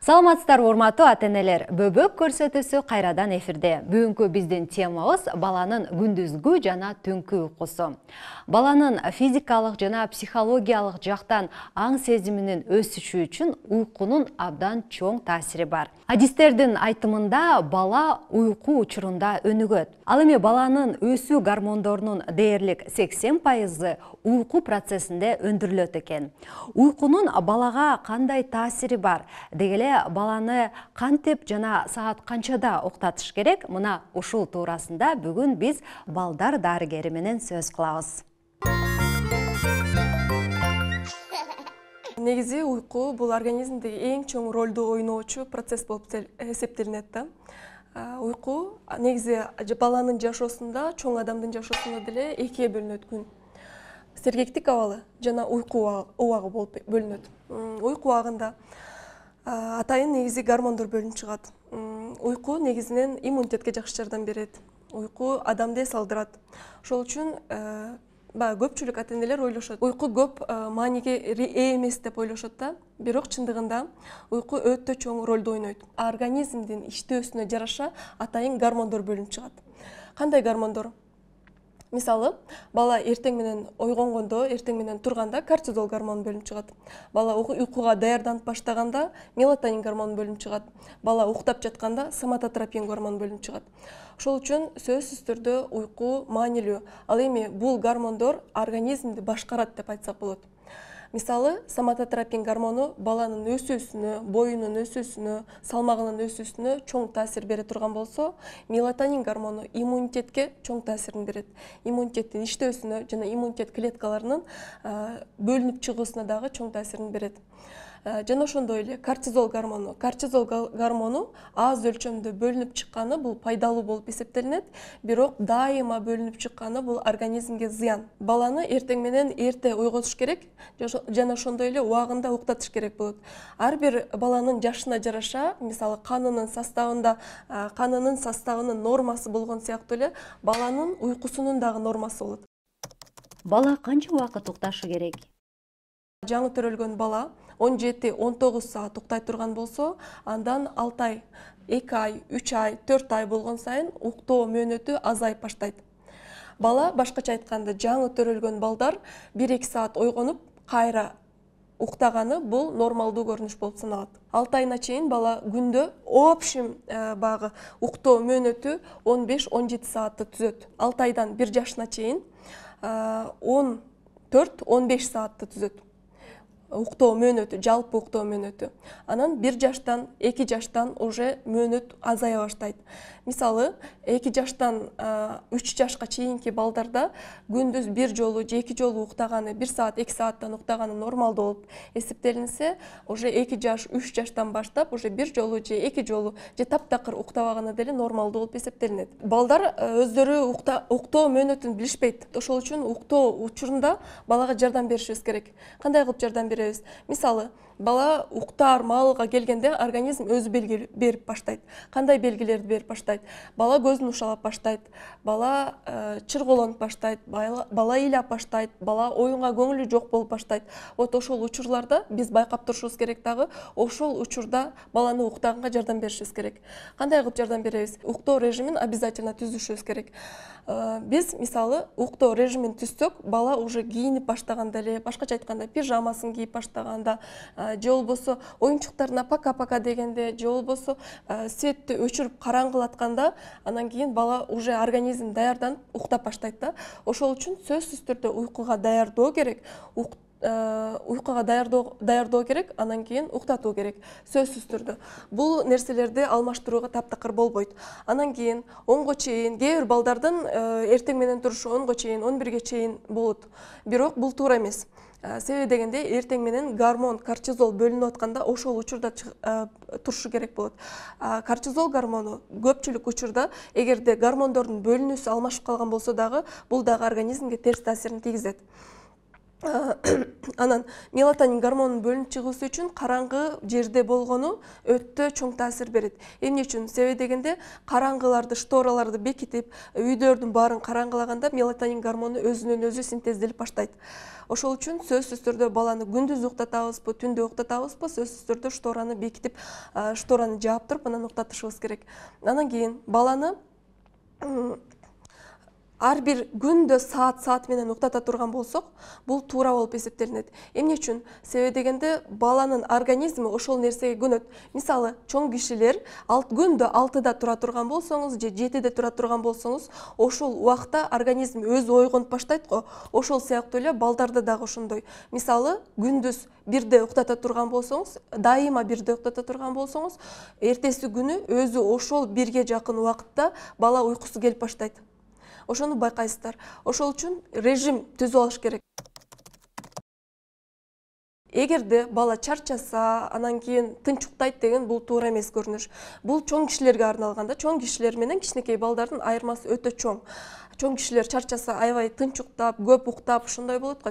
Саламатсыздар урматтуу ата-энелер. Бөбөк көрсөтүүсү кайрадан эфирде. Бүгүнкү биздин темабыз баланын күндүзгү жана түнкү уйкусу. Баланын физикалык жана психологиялык жактан аң сезиминин өсүшү үчүн уйкунун абдан чоң таасири бар. Адистердин айтымында бала уйку учурунда өнүгөт. Ал эми баланын өсүү гормондорунун дээрлик 80% уйку процессинде өндүрүлөт экен. Уйкунун балага кандай таасири бар? Дегеле баланы кантип жана саат канчада уктатыш керек? Мына ушул туурасында бүгүн биз балдар дарыгери менен сөз кылабыз. Негизи уйку бул организмдеги эң чоң ролду ойноочу процесс болуп эсептелинет да. Уйку негизи баланын жашоосунда, чоң адамдын жашоосунда деле экиге бөлүнөт күн. Сергектик абалы жана уйку убагы болуп бөлүнөт. Уйку убагында атайын негизи гормондор бөлүнүп чыгат. Уйку негизинен иммунитетке жакшы жардам берет. Уйку адамды эс алдырат. Ошол үчүн көпчүлүк ата-энелер ойлошот. Уйку көп мааниге ээ эмес деп ойлошот да. Бирок чындыгында уйку өтө чоң ролду ойнойт. Организмдин иштөөсүнө жараша атайын гормондор бөлүнүп чыгат. Кандай гормондор? Мисалы, бала эртең менен ойгонгондо, эртең менен турганда кортизол гормону бөлүнүп чыгат. Бала уйкуга даярданып баштаганда мелатонин гормону бөлүнүп чыгат. Бала уктап жатканда соматотропин гормону бөлүнүп чыгат. Ошол үчүн сөзсүз түрдө уйку маанилүү. Ал эми бул гормондор организмди башкарат деп айтсак болот. Мисалы, соматотропин гормону баланын өсүүсүнө, боюнун өсүүсүнө, салмагынын өсүүсүнө чоң таасир бере турган болсо, мелатонин гормону иммунитетке чоң таасирин берет. Иммунитеттин иштөөсүнө жана иммунитет клеткаларынын бөлүнүп чыгуусуна дагы чоң таасирин берет. Жана ошондой эле кортизол гормону. Кортизол гормону аз өлчөмдө бөлүнүп чыкканы бул пайдалуу болуп эсептелинет, бирок дайыма бөлүнүп чыкканы бул организмге зыян. Баланы эртең менен эрте ойготуш керек жана ошондой эле убагында уктатыш керек болот. Ар бир баланын жашына жараша, мисалы канынын составынын нормасы болгон сыяктуу эле баланын уйкусунун дагы нормасы болот. Бала канча убакыт укташы керек? Жаңы төрөлгөн бала 17-19 саат уктай турган болсо, андан 6 ай, 2 ай, 3 ай, 4 ай болгон сайын уктоо мөөнөтү азайып баштайт. Бала, башкача айтканда, жаңы төрөлгөн балдар 1-2 саат ойгонуп, кайра уктаганы бул нормалдуу көрүнүш болуп саналат. 6 айына чейин бала күндө общем багы уктоо мөөнөтү 15-17 саатты түзөт. 6 айдан 1 жашына чейин 14-15 саатты түзөт. Уктоо мөөнөтү, жалпы уктоо мөөнөтү. Анан 1 жаштан, 2 жаштан уже мөөнөт азая баштайт. Мисалы, 2 жаштан 3 жашка чейинки балдарда күндүз 1 жолу же 2 жолу уктаганы, 1 саат, 2 сааттан уктаганы нормалдуу болуп эсептелинсе, уже 2 жаш, 3 жаштан баштап уже 1 жолу же 2 жолу же таптакыр уктабаганы деле нормалдуу болуп эсептелинет. Балдар өздөрү уктоо мөөнөтүн билишпейт. Ошол үчүн уктоо учурунда балага жардам беришибиз керек. Кандай кылып жардам беребиз? Мисалы, бала уктаар маалга келгенде организм өзү белги берип баштайт. Кандай белгилерди берип баштайт? Бала көзүн ушалап баштайт, бала чырголонуп баштайт, бала ыйлап баштайт, бала оюнга көңүлү жок болуп баштайт. Вот ошол учурларда биз байкап турушубуз керек дагы, ошол учурда баланы уктаганга жардам беришибиз керек. Кандай кылып жардам беребиз? Уктоо режимин обязательно түзүшүбүз керек. Биз мисалы уктоо режимин түзсөк, бала уже кийинип баштаганда эле, башкача айтканда пижамасын кийип баштаганда, же болбосо оюнчуктарына пока-пока дегенде, же болбосо светти өчүрүп караңгылатканда, анан кийин бала уже организм даярданып уктап баштайт да. Ошол үчүн сөзсүз түрдө уйкуга даярдоо керек. Уйкуга даярдоо керек, анан кийин уктатуу керек. Сөзсүз түрдө. Бул нерселерди алмаштырууга таптакыр болбойт. Анан кийин 10го чейин, кээ бир балдардын эртең менен турушу 10го чейин, 11ге чейин болот. Бирок бул туура эмес. Себеби дегенде эртең менен гормон кортизол бөлүнүп атканда ошол учурда турушу керек болот. Кортизол гормону көпчүлүк учурда эгерде гормондордун бөлүнүүсү алмашып калган болсо дагы, бул дагы организмге терс таасирин тийгизет. Анан мелатонин гормонунун бөлүнүп чыгуусу үчүн караңгы жерде болгону өтө чоң таасир берет. Эмне үчүн? Себеби дегенде караңгыларды, штораларды бекитип, үйдөрдүн баарын караңгылаганда мелатонин гормону өзүнөн өзү синтезделип баштайт. Ошол үчүн сөзсүз түрдө баланы күндүз уктатабызбы, түндө уктатабызбы, сөзсүз түрдө штораны бекитип, штораны жаап туруп, анан уктатышыбыз керек. Анан кийин баланы ар бир күндө саат менен уктата турган болсок, бул туура болуп эсептелинет. Эмне үчүн? Себеби дегенде баланын организми ошол нерсеге көнөт. Мисалы, чоң кишилер күндө 6-да тура турган болсоңуз же 7-де тура турган болсоңуз, ошол убакта организм өзү ойгонуп баштайт го. Ошол сыяктуу эле балдарда дагы ошондой. Мисалы, күндүз 1-де уктата турган болсоңуз, дайыма 1-де уктата турган болсоңуз, эртеси күнү өзү ошол 1-ге жакын убакытта бала уйкусу келип баштайт. Ошону байкайсыздар. Ошол үчүн режим түзүп алыш керек. Эгерде бала чарчаса, анан кийин тынч уктайт деген бул туура эмес көрүнүш. Бул чоң кишилерге арналган да, чоң кишилер менен кичинекей балдардын айырмасы өтө чоң. Чоң кишилер чарчаса, аябай тынч уктап, көп уктап, ушундай болот го,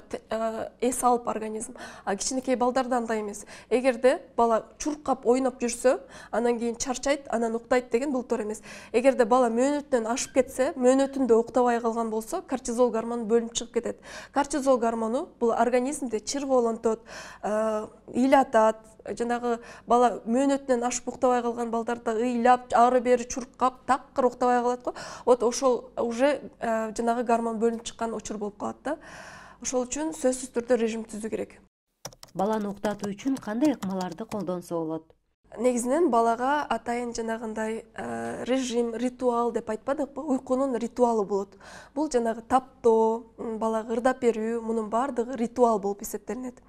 эс алып организм. А кичинекей балдарда андай эмес. Эгерде бала чуркап ойноп жүрсө, анан кийин чарчайт, анан уктайт деген бул туура эмес. Эгерде бала мөөнөтүнөн ашып кетсе, мөөнөтүндө уктабай калган болсо, кортизол гормону бөлүнүп чыгып кетет. Кортизол гормону бул организмди чыргоолонтот, ыйлатат. Жанагы бала мөөнөтүнөн ашып уктабай калган балдарда ыйлап, ары бери чуркап, такыр уктабай калат го. Вот ошол уже жанагы гормон бөлүнүп чыккан учур болуп калат да. Ошол үчүн сөзсүз түрдө режим түзүү керек. Баланы уктатуу үчүн кандай ыкмаларды колдонсо болот? Негизинен балага атайын жанагындай режим, ритуал деп айтпадыкпы? Уйкунун ритуалы болот. Бул жанагы таптоо, балага ырдап берүү, мунун баардыгы ритуал болуп эсептелинет.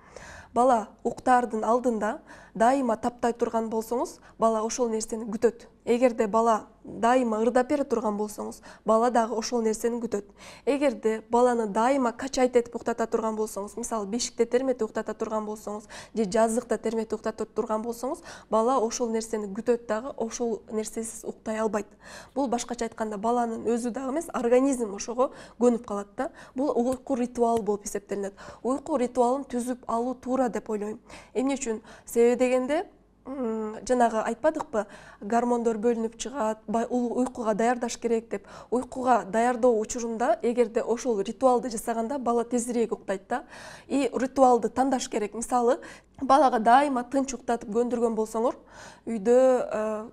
Бала уктаардын алдында дайыма таптай турган болсоңуз, бала ошол нерсени күтөт. Эгерде бала дайыма ырдап бере турган болсоңуз, бала дагы ошол нерсени күтөт. Эгерде баланы дайыма качайт этип уктата турган болсоңуз, мисалы бешикте терметип уктата турган болсоңуз, же жаздыкта терметип уктата турган болсоңуз, бала ошол нерсени күтөт дагы, ошол нерсесиз уктай албайт. Бул башкача айтканда баланын өзү дагы эмес, организм ошого көнүп калат да. Бул уйку ритуалы болуп эсептелинет. Уйку ритуалын түзүп алуу туура деп ойлойм. Эмне үчүн? Себеби дегенде жанагы айтпадыкпы, гормондор бөлүнүп чыгат, уйкуга даярдаш керек деп. Уйкуга даярдоо учурунда эгерде ошол ритуалды жасаганда бала тезирээк уктайт да. И ритуалды тандаш керек. Мисалы, балага дайыма тынч уктатып көндүргөн болсоңор, үйдө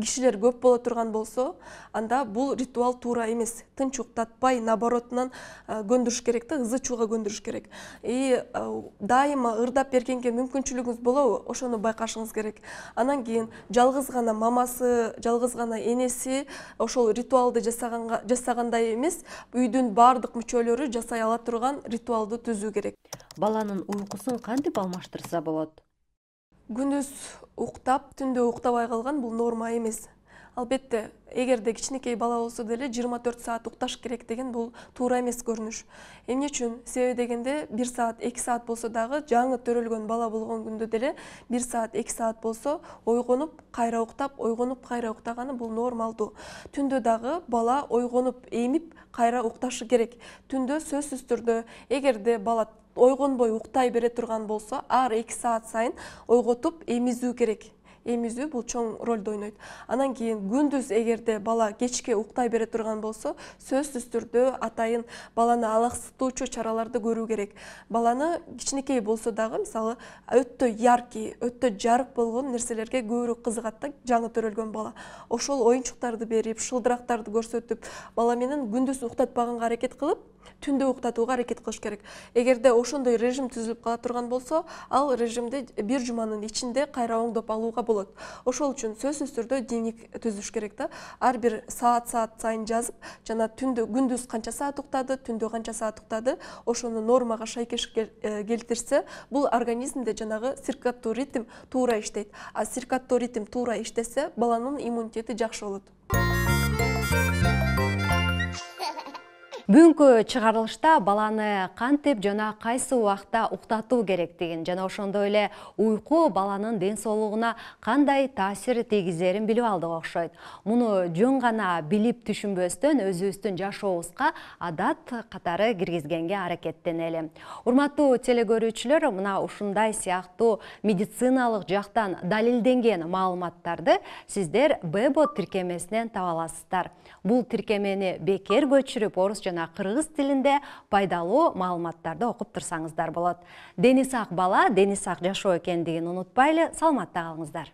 кишилер көп боло турган болсо, анда бул ритуал туура эмес. Тынч уктатпай, наоборотунан көндүрүш керек да, ызы чууга көндүрүш керек. И дайыма ырдап бергенге мүмкүнчүлүгүңүз болобу? Ошону байкашыңыз керек. Анан кийин жалгыз гана мамасы, жалгыз гана энеси ошол ритуалды жасагандай эмес, үйдүн баардык мүчөлөрү жасай ала турган ритуалды түзүү керек. Баланын уйкусун кантип алмаштырса болот? Күндүз уктап, түндө уктабай калган бул норма эмес. Албетте, эгерде кичинекей бала болсо деле 24 саат укташ керек деген бул туура эмес көрүнүш. Эмне үчүн? Себеби дегенде 1 саат, 2 саат болсо дагы жаңы төрөлгөн бала болгон күндө деле 1 саат, 2 саат болсо ойгонуп, кайра уктап, ойгонуп, кайра уктаганы бул нормалдуу. Түндө дагы бала ойгонуп, эмип, кайра укташы керек. Түндө сөзсүз түрдө эгерде бала ойгонбой уктай бере турган болсо, ар 2 саат сайын ойготуп эмизүү керек. Эмизүү бул чоң ролду ойнойт. Анан кийин күндүз эгерде бала кечке уктай бере турган болсо, сөзсүз түрдө атайын баланы алаксытуучу чараларды көрүү керек. Баланы кичинекей болсо дагы, мисалы, өтө яркий, өтө жарык болгон нерселерге көбүрөөк кызыгат да, жаңы төрөлгөн бала. Ошол оюнчуктарды берип, шылдырактарды көрсөтүп, бала менен күндүз уктатпаганга аракет кылып, түндө уктатууга аракет кылыш керек. Эгерде ошондой режим түзүлүп кала турган болсо, ал режимди бир жуманын ичинде кайра оңдоп алууга болот. Ошол үчүн сөзсүз түрдө дневник түзүш керек да. Ар бир саат сайын жазып, жана түндө күндүз канча саат уктады, түндө канча саат уктады, ошону нормага шайкеш келтирсе, бул организмде жанагы циркаддуу ритм туура иштейт. А циркаддуу ритм туура иштесе, баланын иммунитети жакшы болот. Бүгүнкү чыгарылышта баланы кантип жана кайсы убакта уктатуу керектигин жана ошондой эле уйку баланын ден соолугуна кандай таасир тийгизерин билип алдык окшойт. Муну жөн гана билип түшүнбөстөн өзүбүздүн жашообузга адат катары киргизгенге аракеттенели. Урматтуу телекөрүүчүлөр, мына ушундай сыяктуу медициналык жактан далилденген маалыматтарды сиздер Бебо тиркемесинен таба аласыздар. Бул тиркемени бекер көчүрүп орус жана кыргыз тилинде пайдалуу маалыматтарды окуп турсаңыздар болот. Дени сак бала, дени сак жашоо экендигин унутпайлы, саламатта калыңыздар.